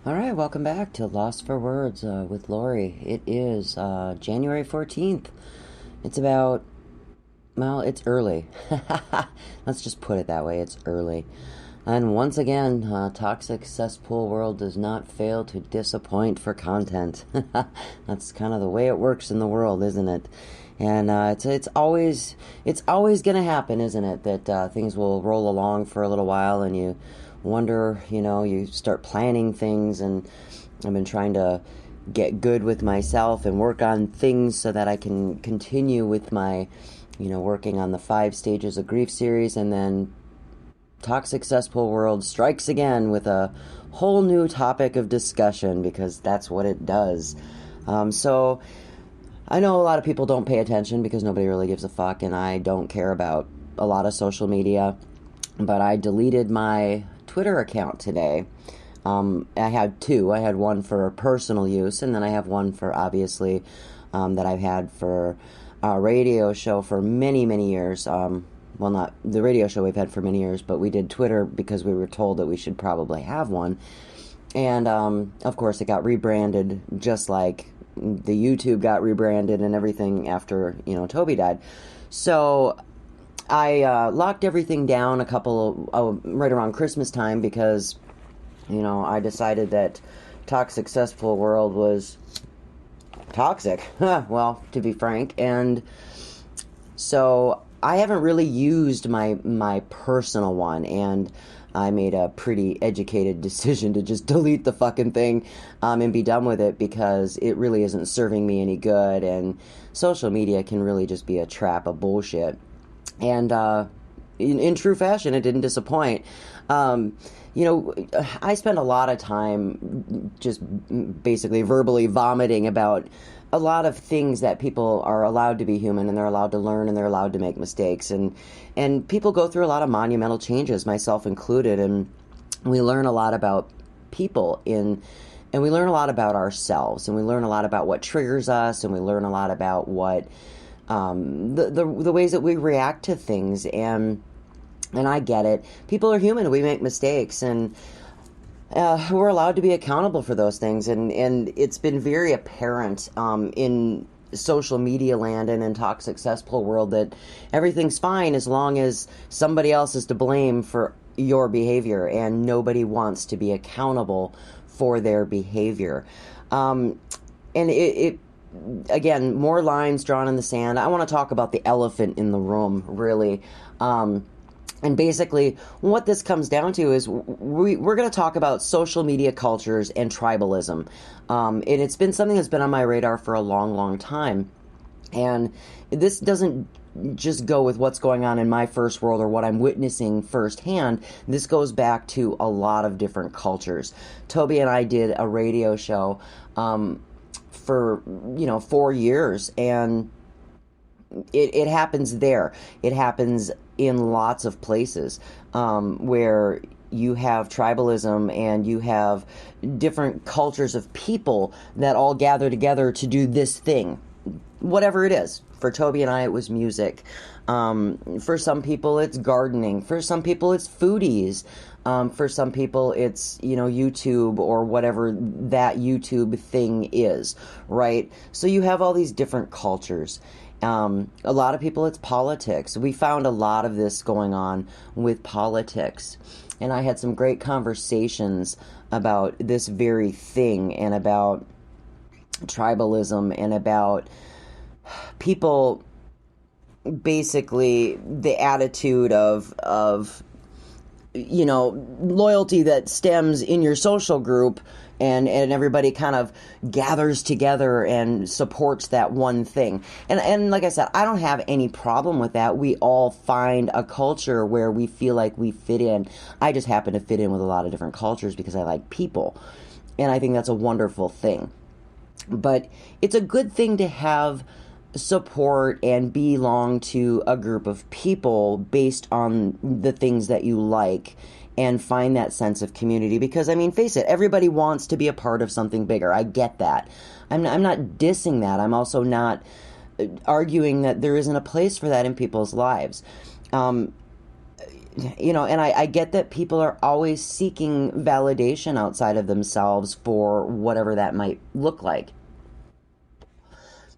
All right, welcome back to Lost for Words with Lori. It is January 14th. It's about, well, it's early. Let's just put it that way. It's early. And once again, Toxic Cesspool World does not fail to disappoint for content. That's kind of the way it works in the world, isn't it? And it's always going to happen, isn't it? That things will roll along for a little while, and you wonder, you start planning things, and I've been trying to get good with myself and work on things so that I can continue with my, working on the 5 stages of grief series, and then Toxic Cesspool World strikes again with a whole new topic of discussion because that's what it does. So I know a lot of people don't pay attention because nobody really gives a fuck, and I don't care about a lot of social media, but I deleted my Twitter account today. I had two. I had one for personal use, and then I have one for, obviously, that I've had for a radio show for many, many years. Well, not the radio show we've had for many years, but we did Twitter because we were told that we should probably have one. And, of course, it got rebranded just like the YouTube got rebranded and everything after, Toby died. So I locked everything down right around Christmas time because, I decided that Toxic Cesspool World was toxic. Well, to be frank. And so I haven't really used my personal one, and I made a pretty educated decision to just delete the fucking thing and be done with it because it really isn't serving me any good, and social media can really just be a trap of bullshit. And in true fashion, it didn't disappoint. I spend a lot of time just basically verbally vomiting about a lot of things that people are allowed to be human, and they're allowed to learn, and they're allowed to make mistakes. And people go through a lot of monumental changes, myself included, and we learn a lot about people and we learn a lot about ourselves, and we learn a lot about what triggers us, and we learn a lot about what the ways that we react to things. And I get it. People are human. We make mistakes, and we're allowed to be accountable for those things. And it's been very apparent in social media land and in Toxic Cesspool World that everything's fine as long as somebody else is to blame for your behavior, and nobody wants to be accountable for their behavior. And it again, more lines drawn in the sand. I want to talk about the elephant in the room, really. And basically, what this comes down to is we're going to talk about social media cultures and tribalism. And it's been something that's been on my radar for a long, long time. And this doesn't just go with what's going on in my first world or what I'm witnessing firsthand. This goes back to a lot of different cultures. Toby and I did a radio show for 4 years, and it happens there. It happens in lots of places where you have tribalism and you have different cultures of people that all gather together to do this thing, whatever it is. For Toby and I, it was music. For some people, it's gardening. For some people, it's foodies. For some people, it's, YouTube or whatever that YouTube thing is, right? So you have all these different cultures. A lot of people, it's politics. We found a lot of this going on with politics. And I had some great conversations about this very thing, and about tribalism, and about people, basically the attitude of loyalty that stems in your social group, and everybody kind of gathers together and supports that one thing. And like I said, I don't have any problem with that. We all find a culture where we feel like we fit in. I just happen to fit in with a lot of different cultures because I like people. And I think that's a wonderful thing. But it's a good thing to have support and belong to a group of people based on the things that you like, and find that sense of community. Because, I mean, face it, everybody wants to be a part of something bigger. I get that. I'm not dissing that. I'm also not arguing that there isn't a place for that in people's lives. and I get that people are always seeking validation outside of themselves for whatever that might look like.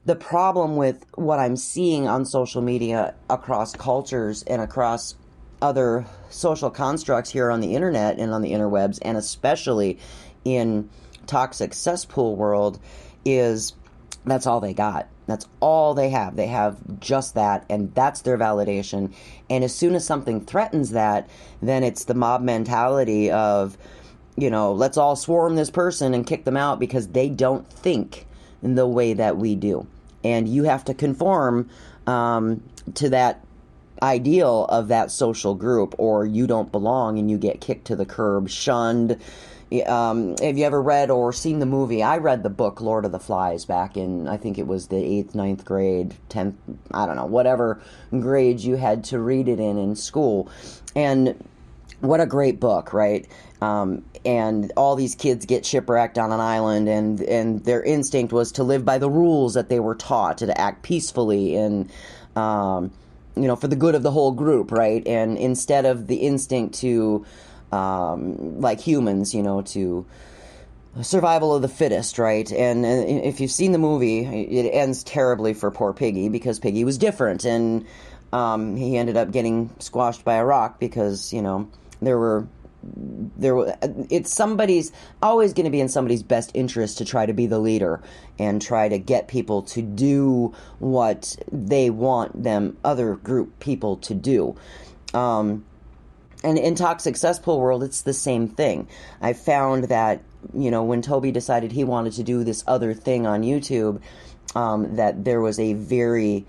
The problem with what I'm seeing on social media across cultures and across other social constructs here on the internet and on the interwebs, and especially in toxic cesspool world, is that's all they got. That's all they have. They have just that, and that's their validation. And as soon as something threatens that, then it's the mob mentality of, let's all swarm this person and kick them out because they don't think in the way that we do. And you have to conform to that ideal of that social group, or you don't belong and you get kicked to the curb, shunned. Have you ever read or seen the movie? I read the book Lord of the Flies back in, I think it was the 8th, 9th grade, 10th, I don't know, whatever grades you had to read it in school. And what a great book, right? And all these kids get shipwrecked on an island, and their instinct was to live by the rules that they were taught, to act peacefully and, for the good of the whole group, right? And instead of the instinct to, like humans, to survival of the fittest, right? And if you've seen the movie, it ends terribly for poor Piggy because Piggy was different, and he ended up getting squashed by a rock because, it's always going to be in somebody's best interest to try to be the leader and try to get people to do what they want them other group people to do. And in toxic cesspool world, it's the same thing. I found that, when Toby decided he wanted to do this other thing on YouTube, that there was a very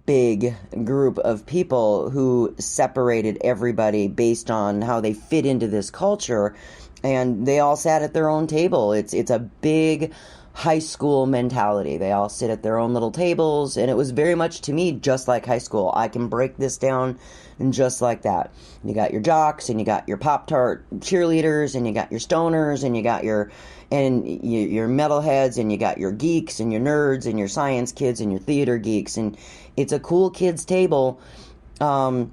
big group of people who separated everybody based on how they fit into this culture, and they all sat at their own table. It's a big high school mentality. They all sit at their own little tables, and it was very much to me just like high school. I can break this down just like that. You got your jocks, and you got your Pop-Tart cheerleaders, and you got your stoners, and you got your metalheads, and you got your geeks and your nerds and your science kids and your theater geeks, and it's a cool kids table, and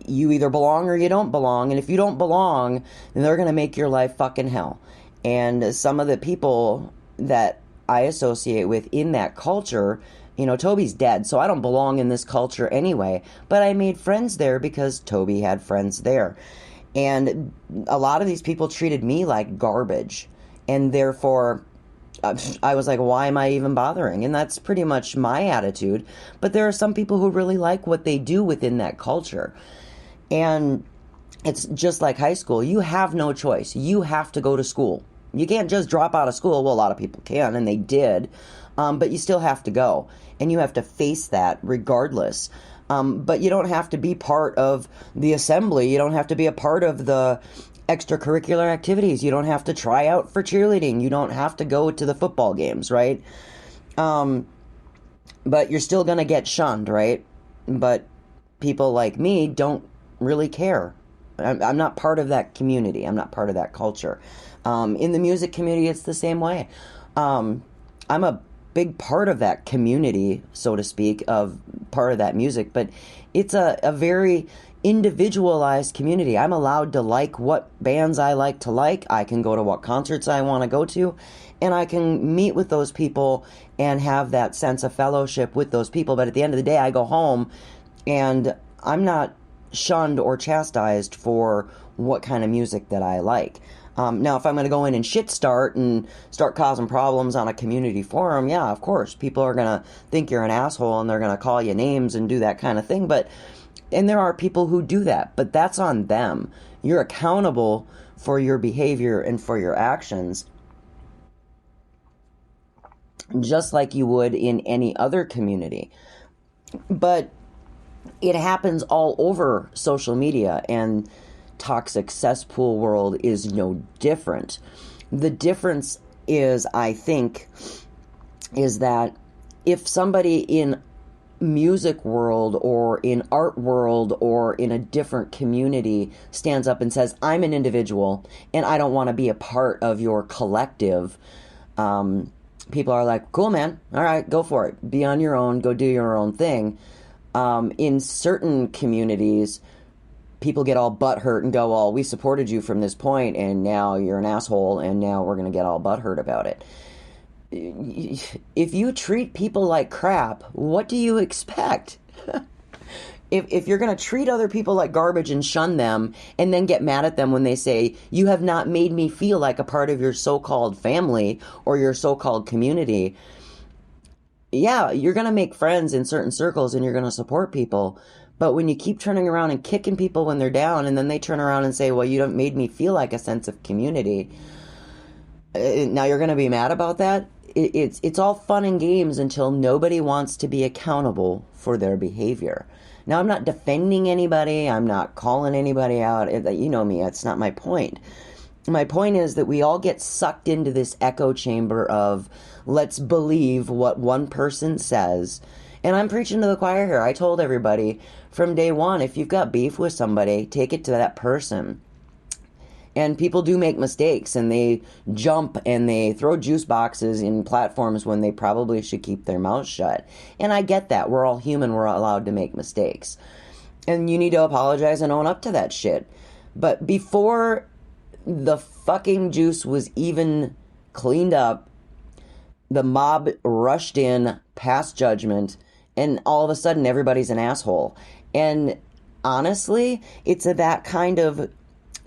you either belong or you don't belong, and if you don't belong, then they're going to make your life fucking hell. And some of the people that I associate with in that culture, Toby's dead, so I don't belong in this culture anyway, but I made friends there because Toby had friends there. And a lot of these people treated me like garbage, and therefore I was like, why am I even bothering? And that's pretty much my attitude. But there are some people who really like what they do within that culture. And it's just like high school. You have no choice. You have to go to school. You can't just drop out of school. Well, a lot of people can, and they did. But you still have to go. And you have to face that regardless. But you don't have to be part of the assembly. You don't have to be a part of the extracurricular activities. You don't have to try out for cheerleading. You don't have to go to the football games, right? But you're still going to get shunned, right? But people like me don't really care. I'm not part of that community. I'm not part of that culture. In the music community, it's the same way. I'm a big part of that community, so to speak, of part of that music, but it's a very individualized community. I'm allowed to like what bands I like to like. I can go to what concerts I want to go to, and I can meet with those people and have that sense of fellowship with those people. But at the end of the day, I go home and I'm not shunned or chastised for what kind of music that I like. Now, if I'm going to go in and shit start causing problems on a community forum, yeah, of course, people are going to think you're an asshole and they're going to call you names and do that kind of thing. And there are people who do that, but that's on them. You're accountable for your behavior and for your actions, just like you would in any other community. But it happens all over social media, and toxic cesspool world is no different. The difference is, I think, is that if somebody in music world or in art world or in a different community stands up and says, I'm an individual and I don't want to be a part of your collective, people are like, cool, man, all right, go for it, be on your own, go do your own thing. In certain communities, people get all butthurt and go, well, we supported you from this point, and now you're an asshole, and now we're going to get all butthurt about it. If you treat people like crap, what do you expect? If you're going to treat other people like garbage and shun them, and then get mad at them when they say, you have not made me feel like a part of your so-called family or your so-called community, yeah, you're going to make friends in certain circles and you're going to support people. But when you keep turning around and kicking people when they're down, and then they turn around and say, well, you haven't made me feel like a sense of community, now you're going to be mad about that? It's all fun and games until nobody wants to be accountable for their behavior. Now, I'm not defending anybody. I'm not calling anybody out. You know me. That's not my point. My point is that we all get sucked into this echo chamber of let's believe what one person says. And I'm preaching to the choir here. I told everybody from day one, if you've got beef with somebody, take it to that person. And people do make mistakes, and they jump and they throw juice boxes in platforms when they probably should keep their mouths shut. And I get that. We're all human. We're allowed to make mistakes. And you need to apologize and own up to that shit. But before the fucking juice was even cleaned up, the mob rushed in, passed judgment, and all of a sudden everybody's an asshole. And honestly, it's that kind of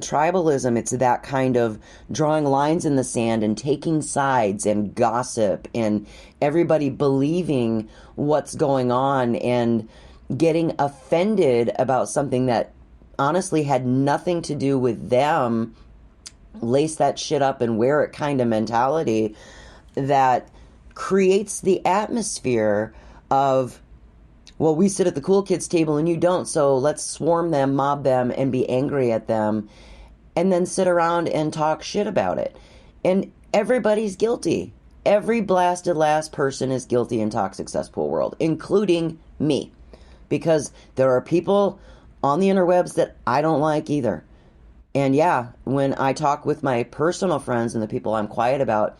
tribalism. It's that kind of drawing lines in the sand and taking sides and gossip and everybody believing what's going on and getting offended about something that honestly had nothing to do with them. Lace that shit up and wear it kind of mentality that creates the atmosphere of, well, we sit at the cool kids table and you don't, so let's swarm them, mob them, and be angry at them, and then sit around and talk shit about it. And everybody's guilty. Every blasted last person is guilty in toxic cesspool world, including me. Because there are people on the interwebs that I don't like either. And yeah, when I talk with my personal friends and the people I'm quiet about,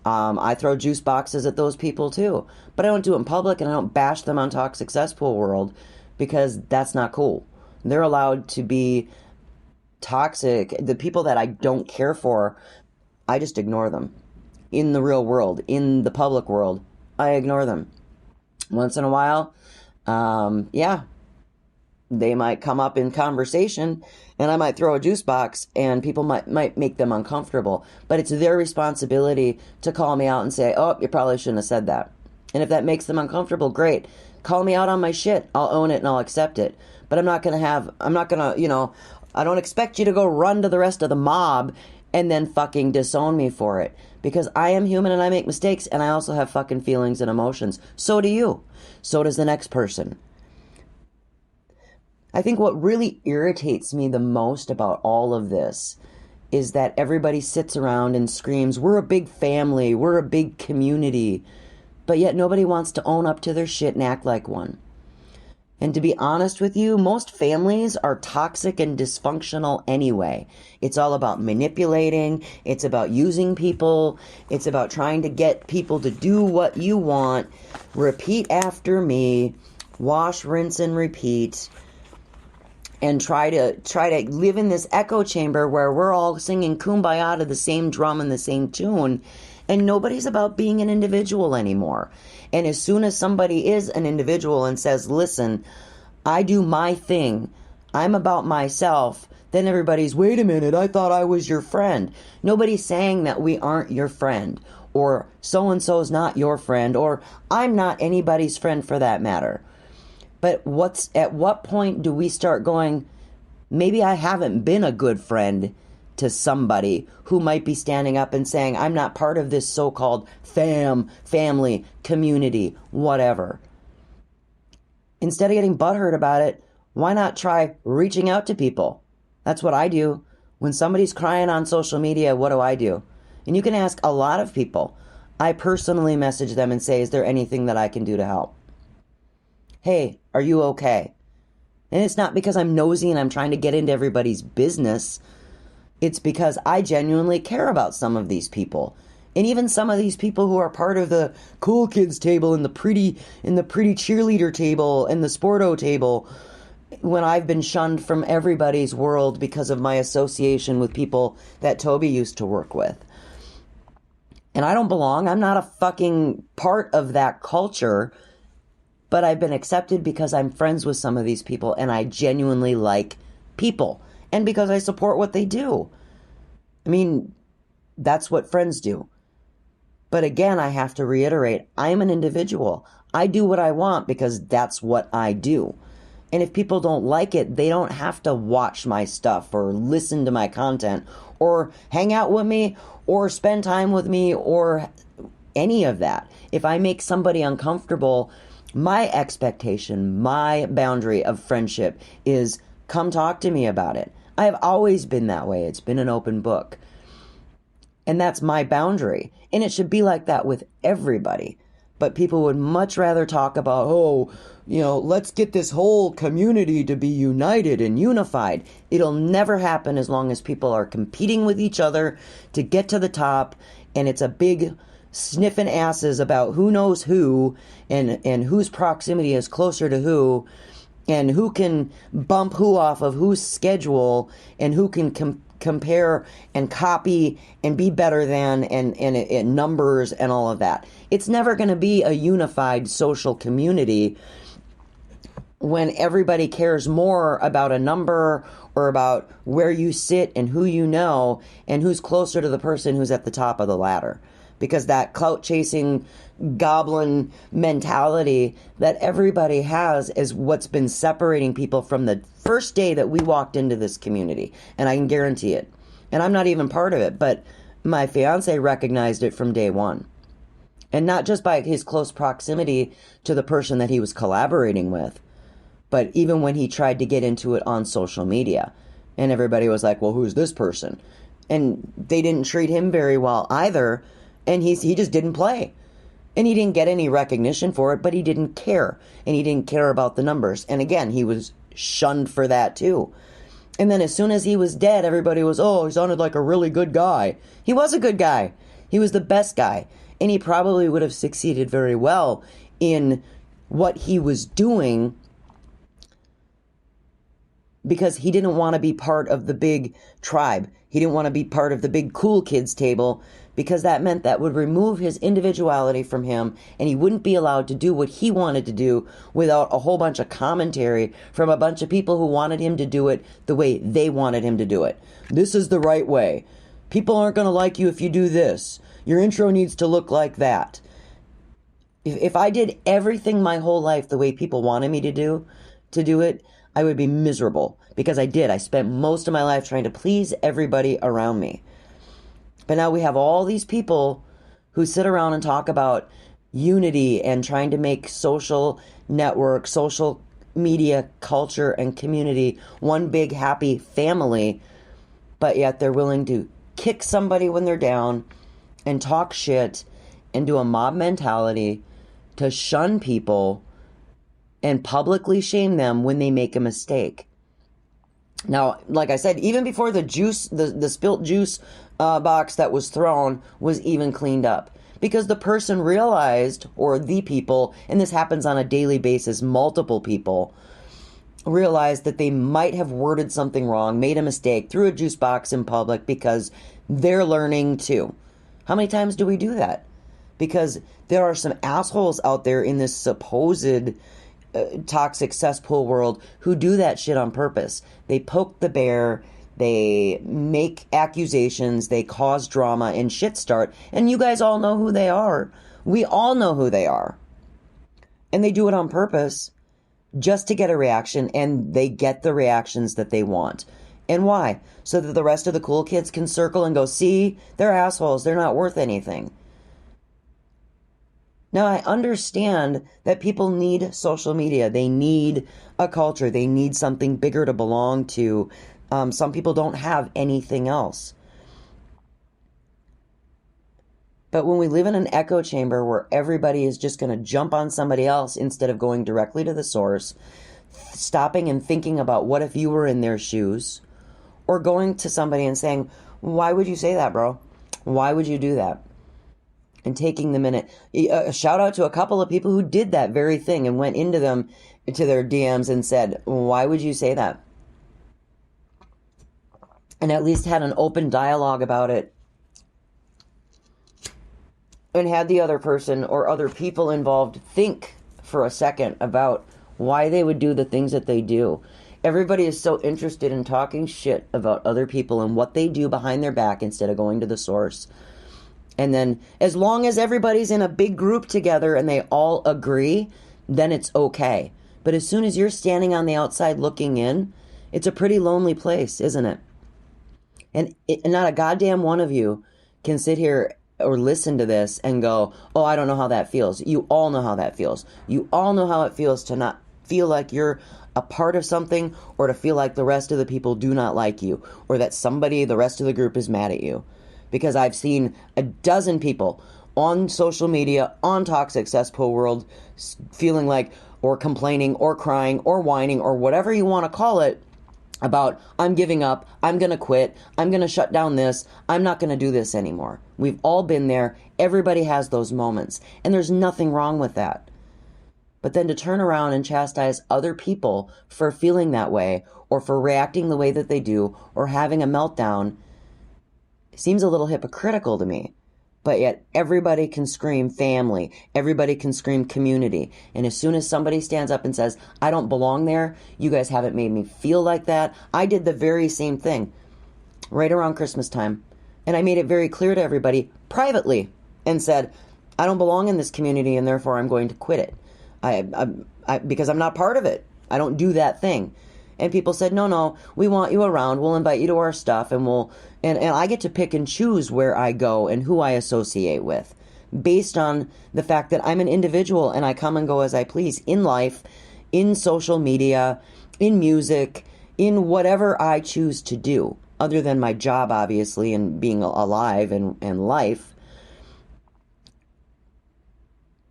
I throw juice boxes at those people too. But I don't do it in public, and I don't bash them on toxic cesspool world, because that's not cool. They're allowed to be toxic. The people that I don't care for, I just ignore them. In the real world, in the public world, I ignore them. Once in a while, yeah, they might come up in conversation, and I might throw a juice box, and people might make them uncomfortable. But it's their responsibility to call me out and say, oh, you probably shouldn't have said that. And if that makes them uncomfortable, great. Call me out on my shit. I'll own it and I'll accept it. But I don't expect you to go run to the rest of the mob and then fucking disown me for it. Because I am human and I make mistakes, and I also have fucking feelings and emotions. So do you. So does the next person. I think what really irritates me the most about all of this is that everybody sits around and screams, we're a big family, we're a big community, but yet nobody wants to own up to their shit and act like one. And to be honest with you, most families are toxic and dysfunctional anyway. It's all about manipulating, it's about using people, it's about trying to get people to do what you want, repeat after me, wash, rinse, and repeat. And try to live in this echo chamber where we're all singing kumbaya to the same drum and the same tune, and nobody's about being an individual anymore. And as soon as somebody is an individual and says, listen, I do my thing, I'm about myself, then everybody's, wait a minute, I thought I was your friend. Nobody's saying that we aren't your friend, or so-and-so's not your friend, or I'm not anybody's friend for that matter. But at what point do we start going, maybe I haven't been a good friend to somebody who might be standing up and saying, I'm not part of this so-called family, community, whatever. Instead of getting butthurt about it, why not try reaching out to people? That's what I do. When somebody's crying on social media, what do? And you can ask a lot of people. I personally message them and say, is there anything that I can do to help? Hey, are you okay? And it's not because I'm nosy and I'm trying to get into everybody's business. It's because I genuinely care about some of these people. And even some of these people who are part of the cool kids table and the pretty cheerleader table and the sporto table. when I've been shunned from everybody's world because of my association with people that Toby used to work with. And I don't belong. I'm not a fucking part of that culture, but I've been accepted because I'm friends with some of these people and I genuinely like people and because I support what they do. I mean, that's what friends do. But again, I have to reiterate, I'm an individual. I do what I want because that's what I do. And if people don't like it, they don't have to watch my stuff or listen to my content or hang out with me or spend time with me or any of that. If I make somebody uncomfortable, my expectation, my boundary of friendship is come talk to me about it. I have always been that way. It's been an open book. And that's my boundary. And it should be like that with everybody. But people would much rather talk about, let's get this whole community to be united and unified. It'll never happen as long as people are competing with each other to get to the top. And it's a big sniffing asses about who knows who and whose proximity is closer to who and who can bump who off of whose schedule and who can compare and copy and be better than and numbers and all of that. It's never going to be a unified social community when everybody cares more about a number or about where you sit and who you know and who's closer to the person who's at the top of the ladder. Because that clout chasing goblin mentality that everybody has is what's been separating people from the first day that we walked into this community. And I can guarantee it. And I'm not even part of it, but my fiance recognized it from day one. And not just by his close proximity to the person that he was collaborating with, but even when he tried to get into it on social media. And everybody was like, well, who's this person? And they didn't treat him very well either. And he just didn't play. And he didn't get any recognition for it, but he didn't care. And he didn't care about the numbers. And again, he was shunned for that too. And then as soon as he was dead, everybody was, he sounded like a really good guy. He was a good guy. He was the best guy. And he probably would have succeeded very well in what he was doing because he didn't want to be part of the big tribe. He didn't want to be part of the big cool kids table because that meant that would remove his individuality from him and he wouldn't be allowed to do what he wanted to do without a whole bunch of commentary from a bunch of people who wanted him to do it the way they wanted him to do it. This is the right way. People aren't going to like you if you do this. Your intro needs to look like that. If I did everything my whole life the way people wanted me to do it, I would be miserable because I did. I spent most of my life trying to please everybody around me. But now we have all these people who sit around and talk about unity and trying to make social network, social media, culture, and community one big happy family, but yet they're willing to kick somebody when they're down and talk shit and do a mob mentality to shun people and publicly shame them when they make a mistake. Now, like I said, even before the juice, the spilt juice box that was thrown was even cleaned up. Because the person realized, or the people, and this happens on a daily basis, multiple people, realized that they might have worded something wrong, made a mistake, threw a juice box in public because they're learning too. How many times do we do that? Because there are some assholes out there in this supposed toxic cesspool world who do that shit on purpose. They poke the bear, they make accusations, they cause drama and shit start, and you guys all know who they are. We all know who they are. And they do it on purpose just to get a reaction, and they get the reactions that they want. And why? So that the rest of the cool kids can circle and go, see, they're assholes, they're not worth anything. Now, I understand that people need social media. They need a culture. They need something bigger to belong to. Some people don't have anything else. But when we live in an echo chamber where everybody is just going to jump on somebody else instead of going directly to the source, stopping and thinking about what if you were in their shoes, or going to somebody and saying, why would you say that, bro? Why would you do that? and taking the minute. A shout out to a couple of people who did that very thing and went into their DMs and said, why would you say that? And at least had an open dialogue about it and had the other person or other people involved think for a second about why they would do the things that they do. Everybody is so interested in talking shit about other people and what they do behind their back instead of going to the source. And then as long as everybody's in a big group together and they all agree, then it's okay. But as soon as you're standing on the outside looking in, it's a pretty lonely place, isn't it? And not a goddamn one of you can sit here or listen to this and go, oh, I don't know how that feels. You all know how that feels. You all know how it feels to not feel like you're a part of something, or to feel like the rest of the people do not like you, or that the rest of the group is mad at you. Because I've seen a dozen people on social media, on Toxic Cesspool World, feeling like, or complaining, or crying, or whining, or whatever you want to call it, about, I'm giving up, I'm going to quit, I'm going to shut down this, I'm not going to do this anymore. We've all been there. Everybody has those moments. And there's nothing wrong with that. But then to turn around and chastise other people for feeling that way, or for reacting the way that they do, or having a meltdown, seems a little hypocritical to me. But yet everybody can scream family. Everybody can scream community. And as soon as somebody stands up and says, I don't belong there, you guys haven't made me feel like that. I did the very same thing right around Christmas time. And I made it very clear to everybody privately and said, I don't belong in this community and therefore I'm going to quit it. Because I'm not part of it. I don't do that thing. And people said, no, we want you around. We'll invite you to our stuff, and and I get to pick and choose where I go and who I associate with, based on the fact that I'm an individual and I come and go as I please in life, in social media, in music, in whatever I choose to do, other than my job, obviously, and being alive and life.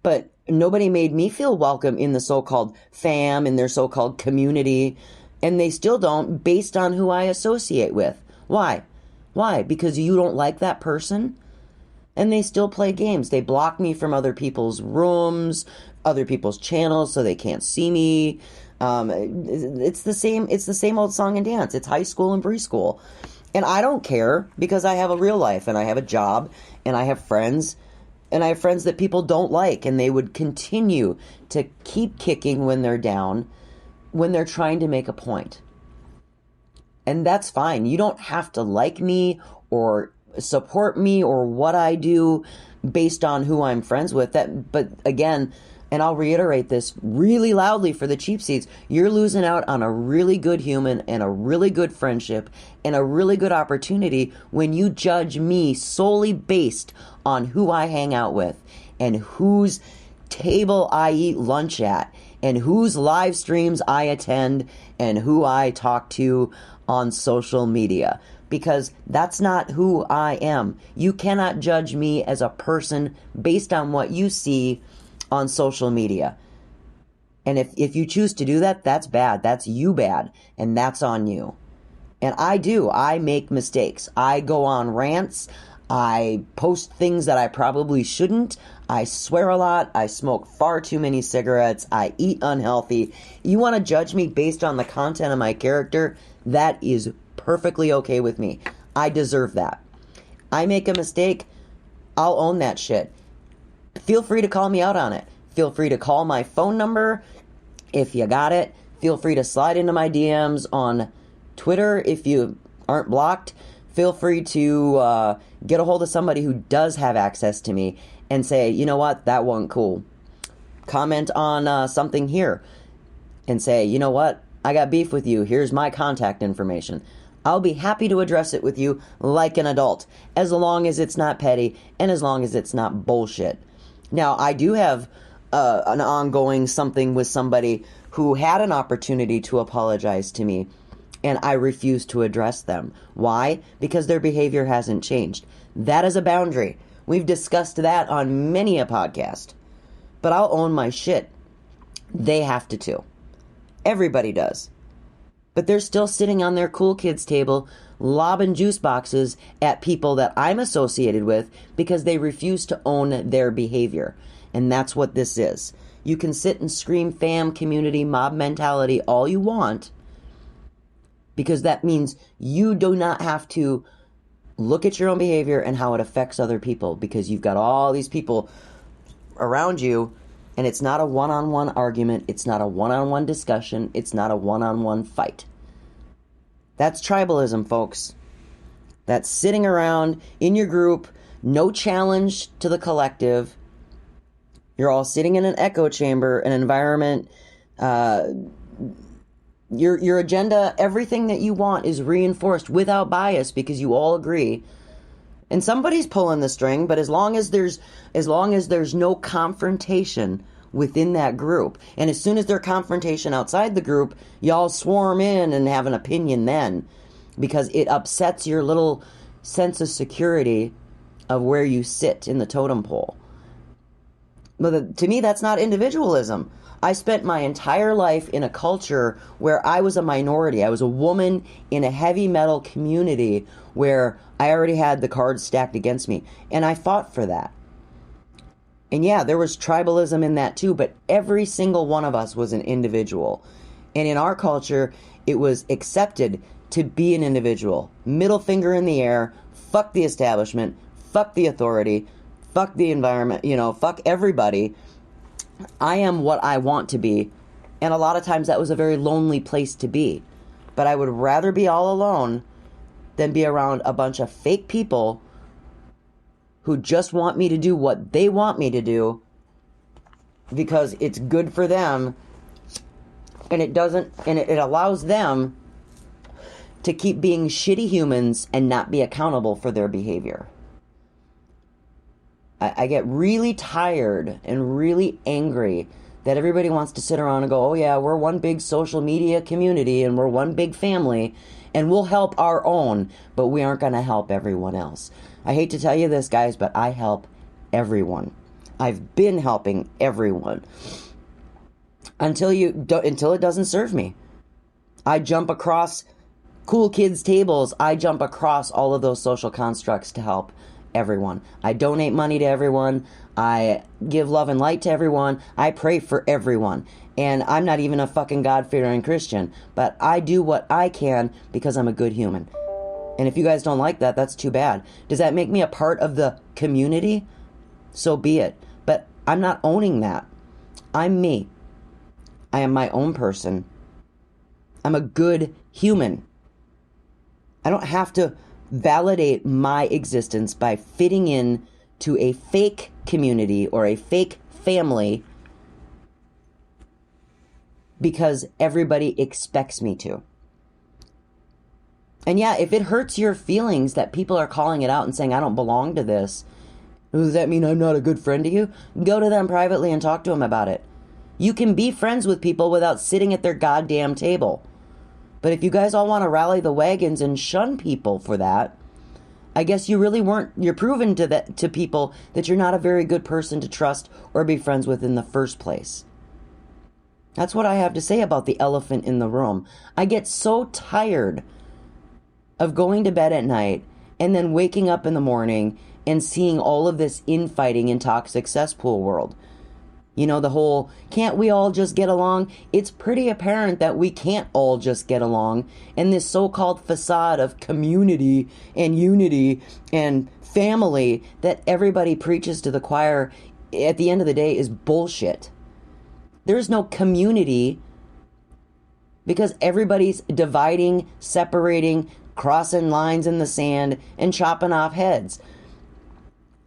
But nobody made me feel welcome in the so-called fam, in their so-called community. And they still don't, based on who I associate with. Why? Why? Because you don't like that person? And they still play games. They block me from other people's rooms, other people's channels, so they can't see me. It's the same old song and dance. It's high school and preschool. And I don't care, because I have a real life, and I have a job, and I have friends, and I have friends that people don't like, and they would continue to keep kicking when they're down, when they're trying to make a point. And that's fine. You don't have to like me or support me or what I do based on who I'm friends with. But again, and I'll reiterate this really loudly for the cheap seats, you're losing out on a really good human and a really good friendship and a really good opportunity when you judge me solely based on who I hang out with and whose table I eat lunch at, and whose live streams I attend, and who I talk to on social media. Because that's not who I am. You cannot judge me as a person based on what you see on social media. And if you choose to do that, that's bad. That's you bad. And that's on you. And I make mistakes. I go on rants. I post things that I probably shouldn't. I swear a lot. I smoke far too many cigarettes. I eat unhealthy. You want to judge me based on the content of my character? That is perfectly okay with me. I deserve that. I make a mistake, I'll own that shit. Feel free to call me out on it. Feel free to call my phone number if you got it. Feel free to slide into my DMs on Twitter if you aren't blocked. Feel free to get a hold of somebody who does have access to me and say, you know what, that wasn't cool. Comment on something here and say, you know what, I got beef with you. Here's my contact information. I'll be happy to address it with you like an adult, as long as it's not petty and as long as it's not bullshit. Now, I do have an ongoing something with somebody who had an opportunity to apologize to me, and I refuse to address them. Why? Because their behavior hasn't changed. That is a boundary. We've discussed that on many a podcast. But I'll own my shit. They have to too. Everybody does. But they're still sitting on their cool kids table lobbing juice boxes at people that I'm associated with because they refuse to own their behavior. And that's what this is. You can sit and scream fam, community, mob mentality all you want, because that means you do not have to look at your own behavior and how it affects other people, because you've got all these people around you, and it's not a one-on-one argument, it's not a one-on-one discussion, it's not a one-on-one fight. That's tribalism, folks. That's sitting around in your group, no challenge to the collective. You're all sitting in an echo chamber, an environment. Your agenda, everything that you want is reinforced without bias because you all agree. And somebody's pulling the string, but as long as there's no confrontation within that group, and as soon as there's confrontation outside the group, y'all swarm in and have an opinion then, because it upsets your little sense of security of where you sit in the totem pole. But to me, that's not individualism. I spent my entire life in a culture where I was a minority. I was a woman in a heavy metal community where I already had the cards stacked against me. And I fought for that. And yeah, there was tribalism in that too, but every single one of us was an individual. And in our culture, it was accepted to be an individual. Middle finger in the air, fuck the establishment, fuck the authority, fuck the environment, fuck everybody. I am what I want to be. And a lot of times that was a very lonely place to be. But I would rather be all alone than be around a bunch of fake people who just want me to do what they want me to do because it's good for them, and it allows them to keep being shitty humans and not be accountable for their behavior. I get really tired and really angry that everybody wants to sit around and go, oh yeah, we're one big social media community and we're one big family and we'll help our own, but we aren't going to help everyone else. I hate to tell you this, guys, but I help everyone. I've been helping everyone until it doesn't serve me. I jump across cool kids' tables. I jump across all of those social constructs to help everyone. I donate money to everyone. I give love and light to everyone. I pray for everyone. And I'm not even a fucking God-fearing Christian, but I do what I can because I'm a good human. And if you guys don't like that, that's too bad. Does that make me a part of the community? So be it. But I'm not owning that. I'm me. I am my own person. I'm a good human. I don't have to validate my existence by fitting in to a fake community or a fake family because everybody expects me to. And yeah, if it hurts your feelings that people are calling it out and saying, I don't belong to this, does that mean I'm not a good friend to you? Go to them privately and talk to them about it. You can be friends with people without sitting at their goddamn table. But if you guys all want to rally the wagons and shun people for that, I guess you're proven to people that you're not a very good person to trust or be friends with in the first place. That's what I have to say about the elephant in the room. I get so tired of going to bed at night and then waking up in the morning and seeing all of this infighting in toxic cesspool world. The whole, can't we all just get along? It's pretty apparent that we can't all just get along. And this so-called facade of community and unity and family that everybody preaches to the choir at the end of the day is bullshit. There's no community because everybody's dividing, separating, crossing lines in the sand, and chopping off heads.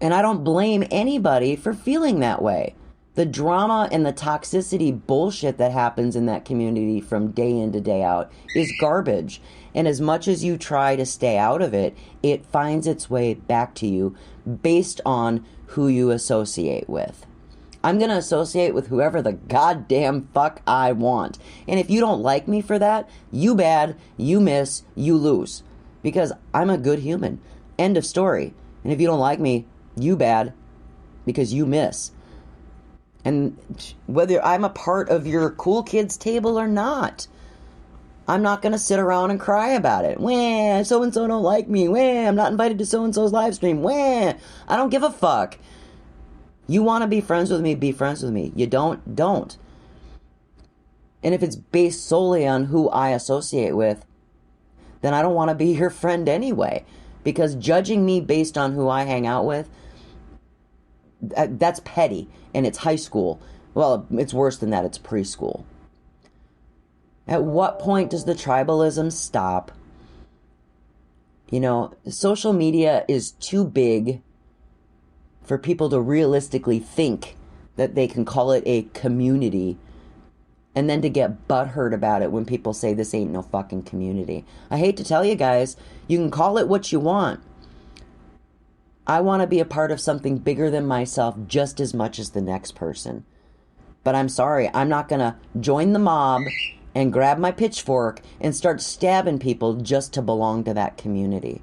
And I don't blame anybody for feeling that way. The drama and the toxicity bullshit that happens in that community from day in to day out is garbage. And as much as you try to stay out of it, it finds its way back to you based on who you associate with. I'm going to associate with whoever the goddamn fuck I want. And if you don't like me for that, you bad, you miss, you lose. Because I'm a good human. End of story. And if you don't like me, you bad, because you miss. And whether I'm a part of your cool kids table or not, I'm not going to sit around and cry about it. Wah, so-and-so don't like me. Wah, I'm not invited to so-and-so's live stream. Wah, I don't give a fuck. You want to be friends with me, be friends with me. You don't. And if it's based solely on who I associate with, then I don't want to be your friend anyway. Because judging me based on who I hang out with, that's petty. And it's high school. Well, it's worse than that. It's preschool. At what point does the tribalism stop? You know, social media is too big for people to realistically think that they can call it a community and then to get butthurt about it when people say this ain't no fucking community. I hate to tell you guys, you can call it what you want. I want to be a part of something bigger than myself just as much as the next person. But I'm sorry, I'm not going to join the mob and grab my pitchfork and start stabbing people just to belong to that community.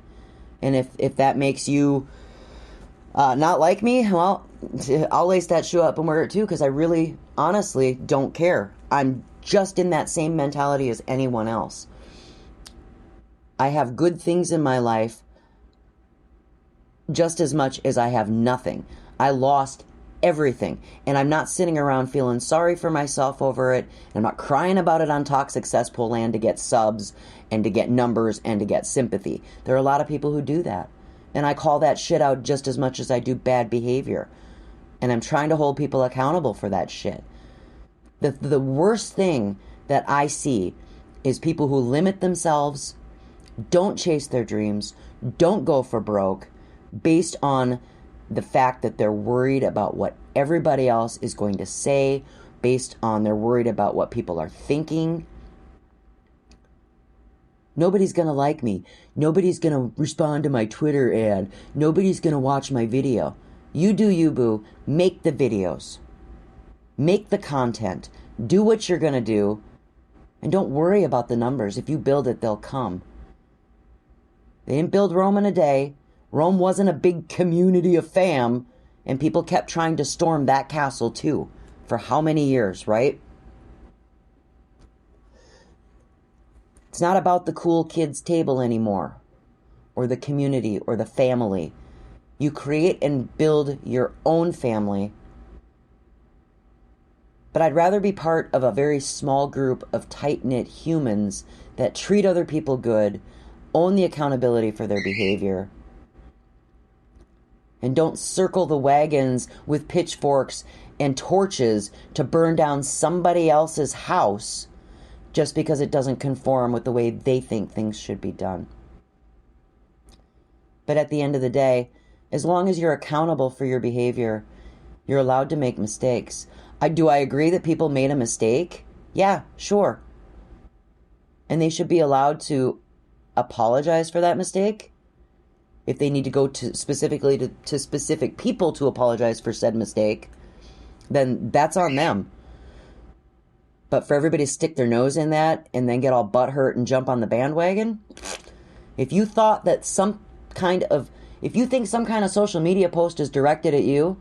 And if that makes you not like me, well, I'll lace that shoe up and wear it too, because I really, honestly, don't care. I'm just in that same mentality as anyone else. I have good things in my life just as much as I have nothing. I lost everything, and I'm not sitting around feeling sorry for myself over it. I'm not crying about it on Toxic Cesspool Land to get subs and to get numbers and to get sympathy. There are a lot of people who do that, and I call that shit out just as much as I do bad behavior, and I'm trying to hold people accountable for that shit. The worst thing that I see is people who limit themselves, don't chase their dreams, don't go for broke, based on the fact that they're worried about what everybody else is going to say, based on they're worried about what people are thinking. Nobody's going to like me. Nobody's going to respond to my Twitter ad. Nobody's going to watch my video. You do you, boo. Make the videos. Make the content. Do what you're going to do. And don't worry about the numbers. If you build it, they'll come. They didn't build Rome in a day. Rome wasn't a big community of fam, and people kept trying to storm that castle too. For how many years, right? It's not about the cool kids table anymore, or the community, or the family. You create and build your own family. But I'd rather be part of a very small group of tight-knit humans that treat other people good, own the accountability for their behavior, and don't circle the wagons with pitchforks and torches to burn down somebody else's house just because it doesn't conform with the way they think things should be done. But at the end of the day, as long as you're accountable for your behavior, you're allowed to make mistakes. Do I agree that people made a mistake? Yeah, sure. And they should be allowed to apologize for that mistake. If they need to go to specifically to specific people to apologize for said mistake, then that's on them. But for everybody to stick their nose in that and then get all butthurt and jump on the bandwagon, if you thought that if you think some kind of social media post is directed at you,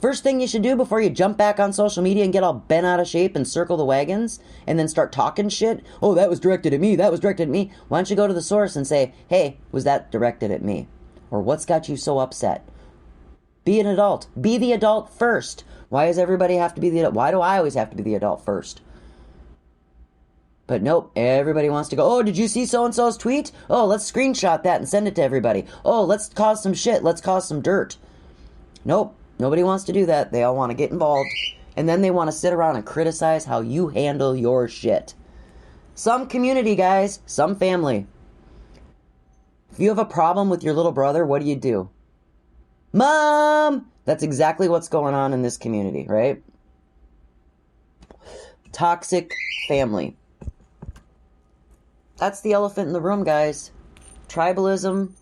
first thing you should do before you jump back on social media and get all bent out of shape and circle the wagons and then start talking shit, oh, that was directed at me, that was directed at me. Why don't you go to the source and say, hey, was that directed at me? Or what's got you so upset? Be an adult. Be the adult first. Why does everybody have to be the adult? Why do I always have to be the adult first? But nope, everybody wants to go, oh, did you see so-and-so's tweet? Oh, let's screenshot that and send it to everybody. Oh, let's cause some shit. Let's cause some dirt. Nope. Nobody wants to do that. They all want to get involved. And then they want to sit around and criticize how you handle your shit. Some community, guys. Some family. If you have a problem with your little brother, what do? Mom! That's exactly what's going on in this community, right? Toxic family. That's the elephant in the room, guys. Tribalism.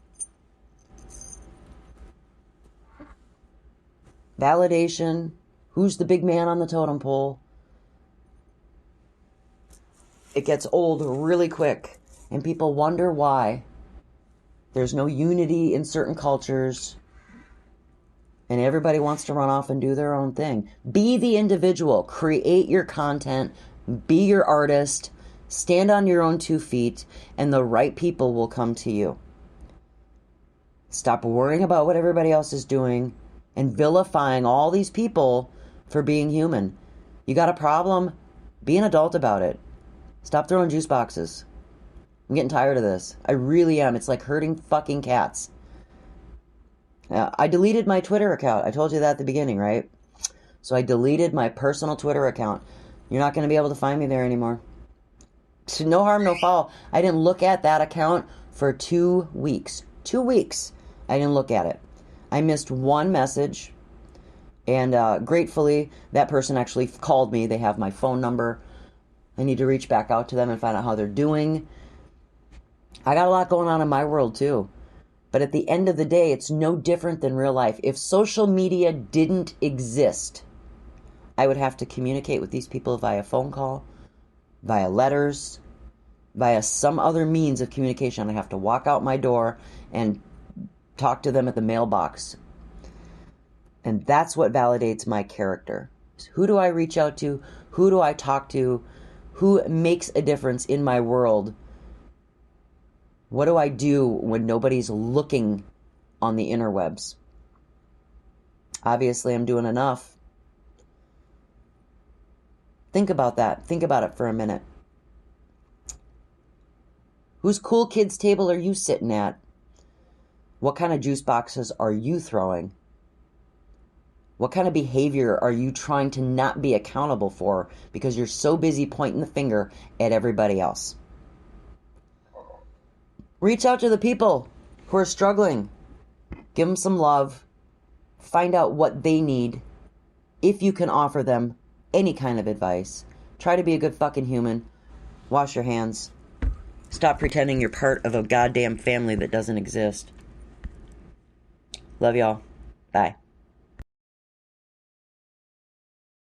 Validation. Who's the big man on the totem pole? It gets old really quick. And people wonder why. There's no unity in certain cultures. And everybody wants to run off and do their own thing. Be the individual. Create your content. Be your artist. Stand on your own 2 feet, and the right people will come to you. Stop worrying about what everybody else is doing and vilifying all these people for being human. You got a problem? Be an adult about it. Stop throwing juice boxes. I'm getting tired of this. I really am. It's like herding fucking cats. I deleted my Twitter account. I told you that at the beginning, right? So I deleted my personal Twitter account. You're not going to be able to find me there anymore. So no harm, no foul. I didn't look at that account for 2 weeks. 2 weeks. I didn't look at it. I missed one message. And gratefully, that person actually called me. They have my phone number. I need to reach back out to them and find out how they're doing. I got a lot going on in my world, too. But at the end of the day, it's no different than real life. If social media didn't exist, I would have to communicate with these people via phone call, via letters, via some other means of communication. I have to walk out my door and talk to them at the mailbox. And that's what validates my character. Who do I reach out to? Who do I talk to? Who makes a difference in my world? What do I do when nobody's looking on the interwebs? Obviously, I'm doing enough. Think about that. Think about it for a minute. Whose cool kids table are you sitting at? What kind of juice boxes are you throwing? What kind of behavior are you trying to not be accountable for because you're so busy pointing the finger at everybody else? Reach out to the people who are struggling. Give them some love. Find out what they need. If you can offer them any kind of advice, try to be a good fucking human. Wash your hands. Stop pretending you're part of a goddamn family that doesn't exist. Love y'all. Bye.